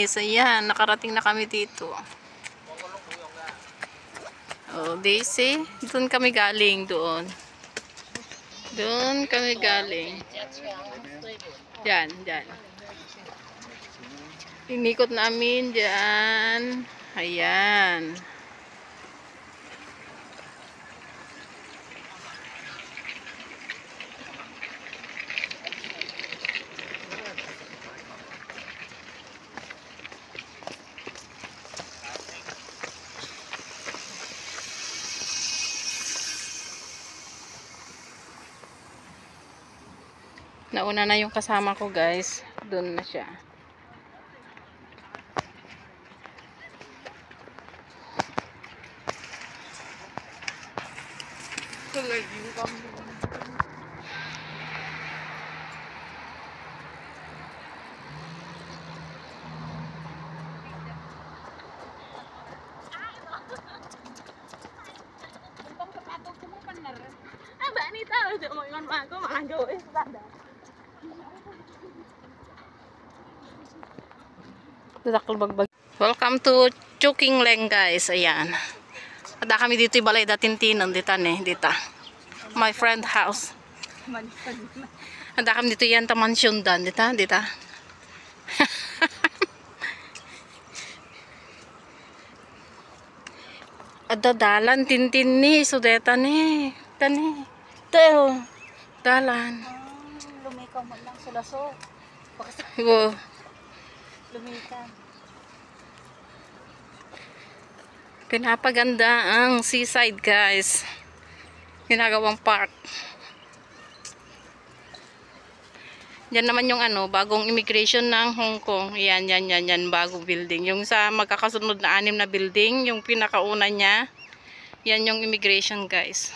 guys. Ayan, nakarating na kami dito. Oh, Daisy. Doon kami galing doon. Doon kami galing. Diyan, diyan. Inikot namin diyan. Ayan. Nauna na yung kasama ko guys. Doon na siya. Welcome to Chuking Leng guys. Ayan. Ada kami dito balay datintinan dita ne, dita. My friend house. Ada kami dito yan ta mansion dan dita, dita. Ada dalan tintin ni sudeta ni. Tani. Teo. Dalan. Lumikaw mo lang sa laso. Wo. Lumikaw. Pinapaganda ang seaside guys. Ginagawang park. Yan naman yung bagong immigration ng Hong Kong. Yan, bagong building. Yung sa magkakasunod na 6 na building, yung pinakauna niya, yan yung immigration guys.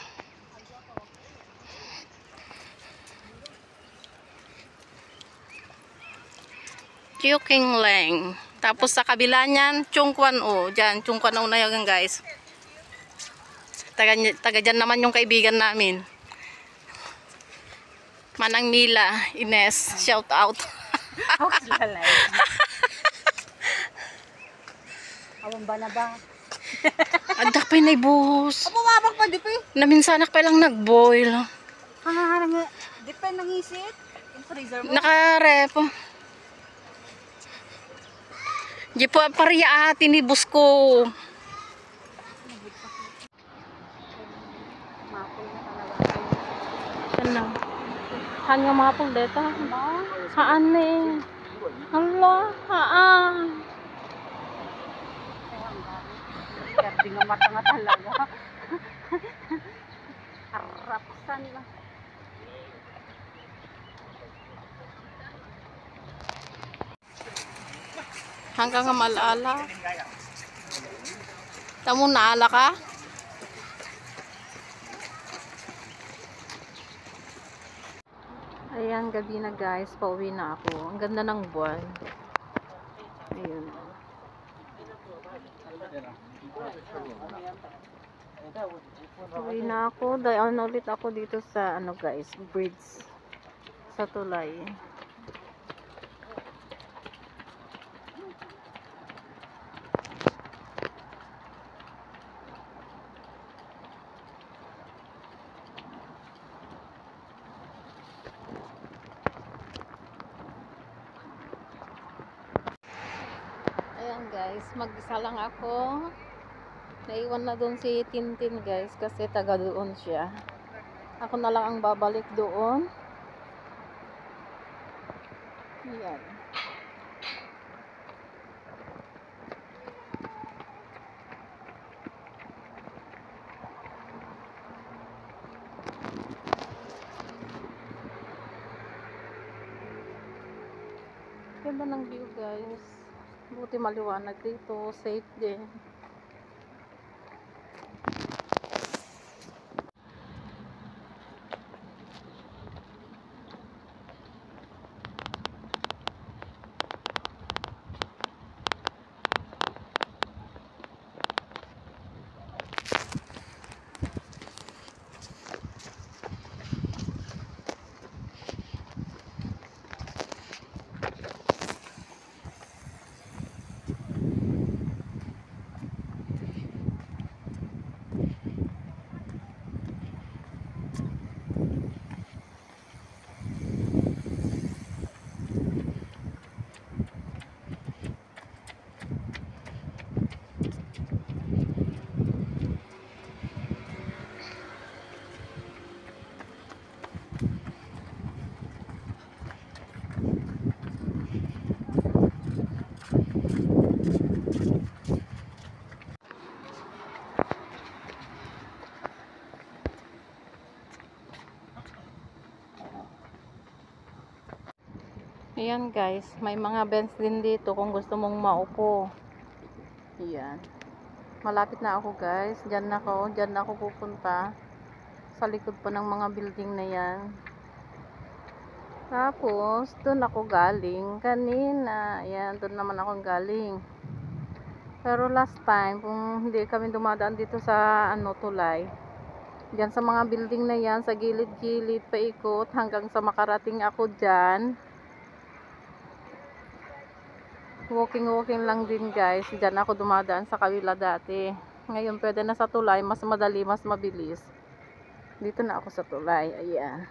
Chuking Leng. Tapos sa kabila niyan, Chung Kwan O. Diyan, Chung Kwan O na yan guys. Taga dyan naman yung kaibigan namin. Manang Mila, Ines, shout out. Awan ba na ba? Adak pa yung naibuhos. Mababag pa, di pa eh. Naminsanak pa lang nag-boil. Hangarang di pa nangisit. Yung freezer mo. Nakarepo. Di po pariya tinibus ko. Mapol na talaga. Ano? Saan yung mapol dito? Saan eh? Hala, haan. Kaya nga mata nga talaga. Harapsan na. Hanggang nga malala. Tamo naala ka? Ayan, gabi na guys. Pauwi na ako. Ang ganda ng buwan. Ayun. Pauwi na ako. Dayan ulit ako dito sa guys, bridge. Sa tulay. Ayan guys, mag-isa lang ako. Naiwan na doon si Tintin guys kasi taga doon siya. Ako na lang ang babalik doon. Ayan. Ganda ng view guys. Buti maliwanag dito, safe din. Ayan guys, may mga bench din dito kung gusto mong maupo. Ayan. Malapit na ako guys. Diyan na ako pupunta. Sa likod pa ng mga building na yan. Tapos, doon ako galing kanina. Ayan, doon naman ako galing. Pero last time, kung hindi kami dumadaan dito sa tulay, diyan sa mga building na yan, sa gilid-gilid, paikot, hanggang sa makarating ako dyan. Walking lang din guys. Diyan ako dumadaan sa kawila dati. Ngayon, pwede na sa tulay, mas madali, mas mabilis. Dito na ako sa tulay. Ayan.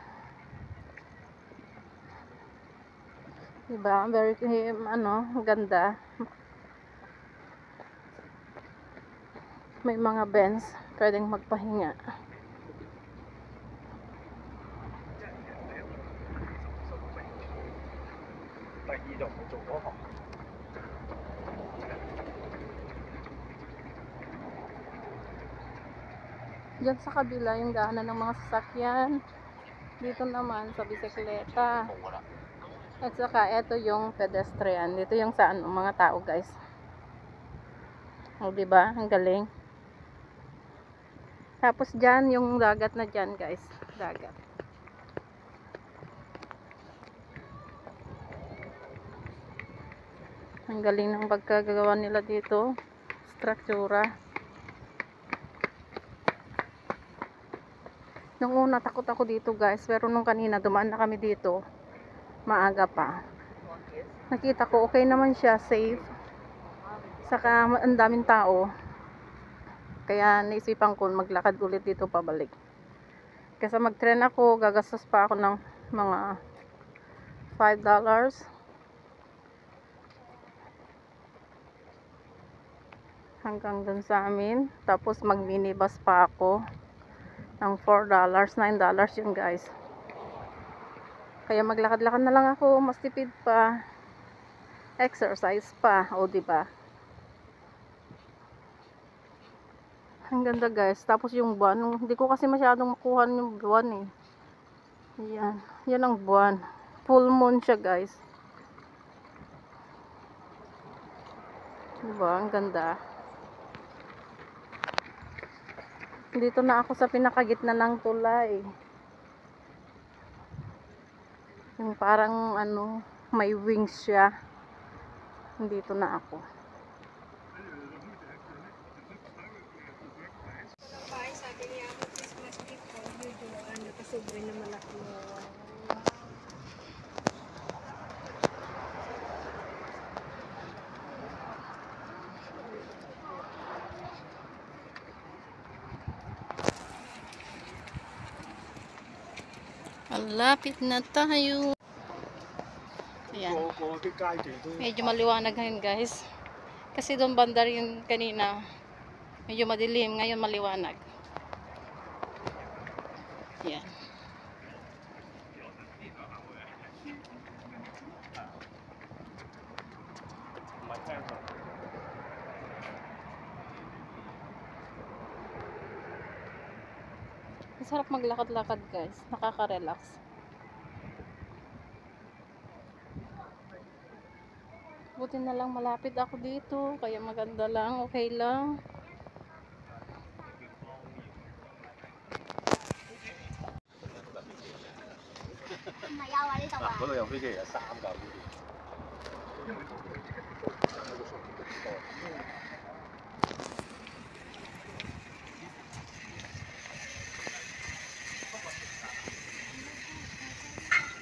Diba? Very, ganda. May mga bench. Pwedeng magpahinga. Diyan sa kabila yung daanan ng mga sasakyan. Dito naman sa bisikleta. At saka ito yung pedestrian. Dito yung sa mga tao guys. O diba? Ang galing. Tapos dyan yung dagat na dyan guys. Dagat. Ang galing ng pagkagagawa nila dito. Struktura. Nung una takot ako dito guys, pero nung kanina dumaan na kami dito, maaga pa. Nakita ko okay naman siya, safe. Saka ang daming tao. Kaya naisipan ko maglakad ulit dito pabalik. Kasi mag-tren ako, gagastos pa ako ng mga $5 hanggang dun sa amin. Tapos mag minibus pa ako ng $4, $9 yun guys. Kaya maglakad-lakad na lang ako, mas tipid pa, exercise pa, o diba? Ang ganda guys. Tapos yung buwan, hindi ko kasi masyadong makuha yung buwan eh. Yan, yan ang buwan. Full moon siya guys. Diba? Ang ganda. Dito na ako sa pinakagitna ng tulay. Yung parang may wings siya. Dito na ako. Sabi niya ako, Christmas gift ko, video, kasobre na malaki. Malapit na tayo. Ayan. Medyo maliwanag ngayon guys. Kasi doon banda rin kanina. Medyo madilim. Ngayon maliwanag. Ayan. Masarap maglakad-lakad guys. Nakaka-relax. Buti na lang malapit ako dito. Kaya maganda lang. Okay lang.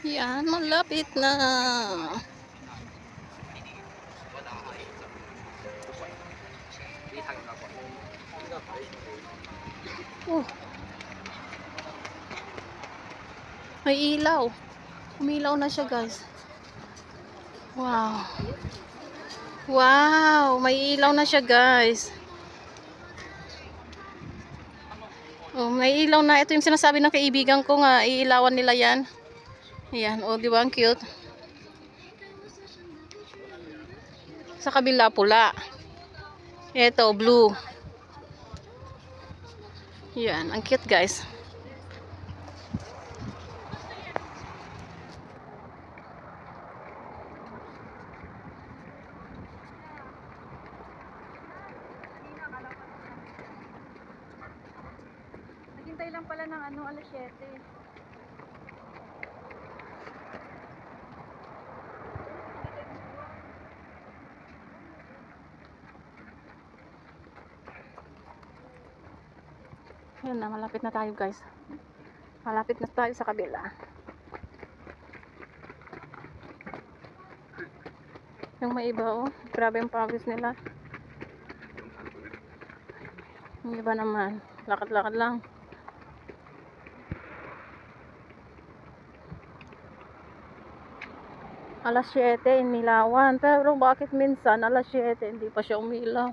Yan, malapit na. May ilaw. Umilaw na siya guys. Wow. Wow, may ilaw na siya guys. Oh, may ilaw na. Ito yung sinasabi ng kaibigan ko nga, iilawan nila yan. Ayan, oh, di ba ang cute? Sa kabila pula. Ito blue. Yan, ang cute guys. Kakahintay lang pala ng ano, alas 7. Ayan na, malapit na tayo guys. Malapit na tayo sa kabila. Yung may iba oh, grabe yung pawis nila. Yung iba naman, lakad-lakad lang. Alas 7, inilawan. Pero bakit minsan alas 7, hindi pa siya umilaw?